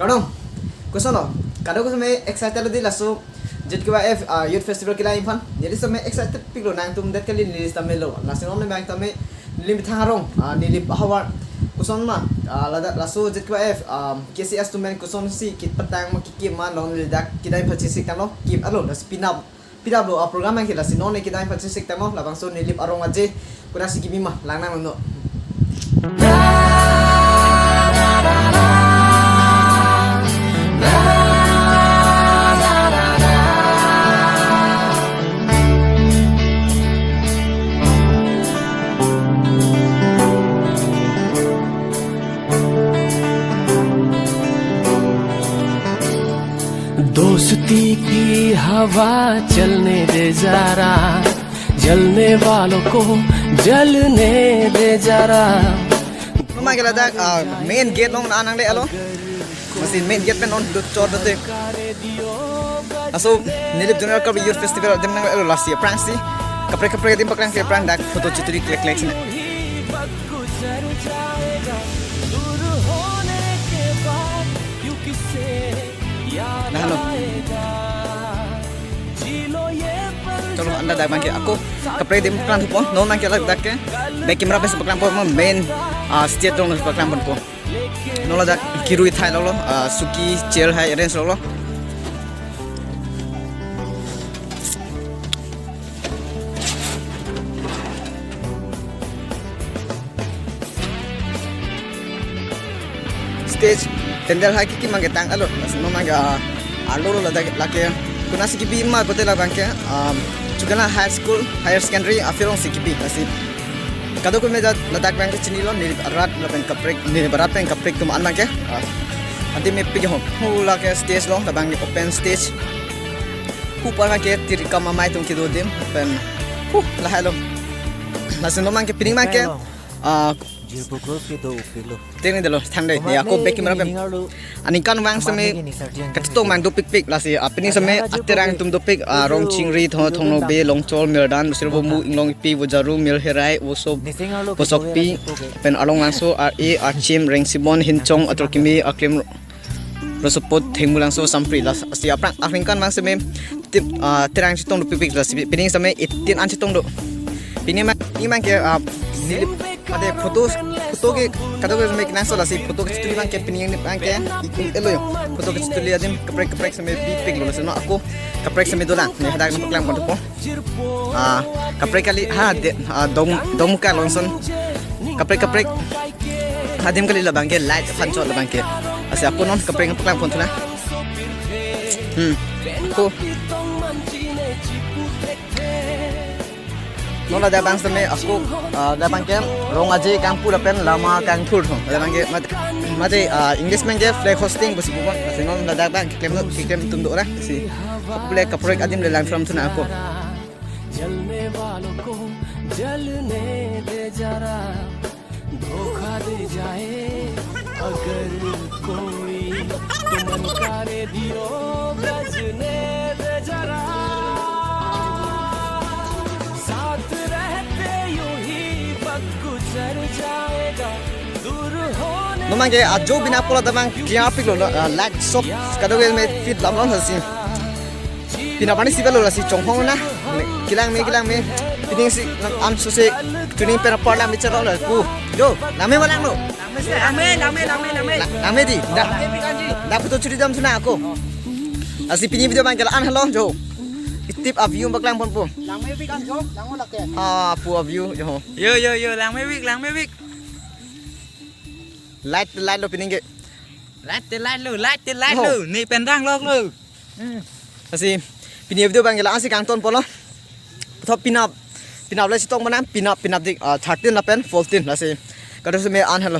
Kadong, kuso no. Kadong kuso may excited lo di laso. Jet kiba F youth festival kila infan. Jadi so may excited piglo nang tum det kali nilis tamelo. Lasin on bang tame nilim thangarong nilip hawar. Kuson ma laso jet kiba F KCS tumen kuson si kit patang makiki man long lidak kidai pachisik tamo kip alo das pinap lo program yang kita sinon kidai pachisik tamo labang so nilip arong aje kuna si kimi mah langnang no. दोस्ती की हवा चलने दे जरा जलने वालों को जलने दे जरा Memang kita dak main gate long anang le alo. Mesin main gate pen on chor dote. Aso nilip junior cup youth festival dem nang alo last year prank si. Kapre dem paklang ke prank dak photo chitri click sini. Nah lo. Kalau anda dah bangkit aku kapre dem paklang pun non bangkit dak ke. Baik kamera pe paklang pun main state dong paklang pun. Nola dak kirui thai lo suki chair hai arrange lo. Stage tender hai ki mang getang alo no mang alo lo lake kuna sikipi ma kote la bangke chugana higher secondary afirong sikipi asi kado ko me ladak bangke chini lo ni rat la ben kaprek ni barat pen kaprek tum an bangke adi me pige hom hula ke stage lo la bangke open stage ku par ke tir kama mai tum ki do dim pen la halo lasin no mangke pining mangke Tengni dalo thandai ni aku beki mera pem anikan wang same katong mang do pik lasi apini same aterang tum do pik rong chingri thongno be longchol merdan sirbo mu inglong pi wojaru mil herai woso posok pi pen along langso e archim reng simon hinchong atrokimi aklim rosopot thengmulangso sampri las asi aprang afrinkan wang same tip terang chitong do pik lasi pining same itin an chitong do pini mang ke nilip ada foto ke kado ke make naso la si foto ke stuli bang ke pining bang ke elo yo foto ke stuli adim kaprek same big lo no aku kaprek same dola ni hadak no klang ponto kaprek kali dom ka lonson kaprek hadim kali la bang ke light pancho la bang ke asi aku non kaprek klang ponto na aku Nola dah bang seme aku dah bang ke rong aje kampu dapen lama kang thur thong dah bang ke mate English man ke flag hosting besi bukan kasi non dah bang klem tunduk lah si flag kaprek adim le lang from tuna aku जलने वालों को जलने दे जरा धोखा दे जाए अगर कोई तो मन करे दियो बजने दे जरा साथ रहते यूं ही वक्त गुजर जाएगा दूर होने Memang ke ajo bina pola dah bang kia pik lo like shop kado ke me fit lam long hasi Pina pani si lo si chonghong na kilang me pining si am so se tuning per parla me chalo la ku do lame walang lo lame di da puto churi dam suna aku asi pini video bang kala an hello jo tip a view baklang pon po Lang may week anjo, lang wala kaya. pu a view jo Yo, lang may week. light lo pining ke Light lu. Ni pendang lok lu. asi pini video bang kala asi kang ton polo thop pinap la si tong manam pinap dik 13 la pen 14 la si kado se me an hello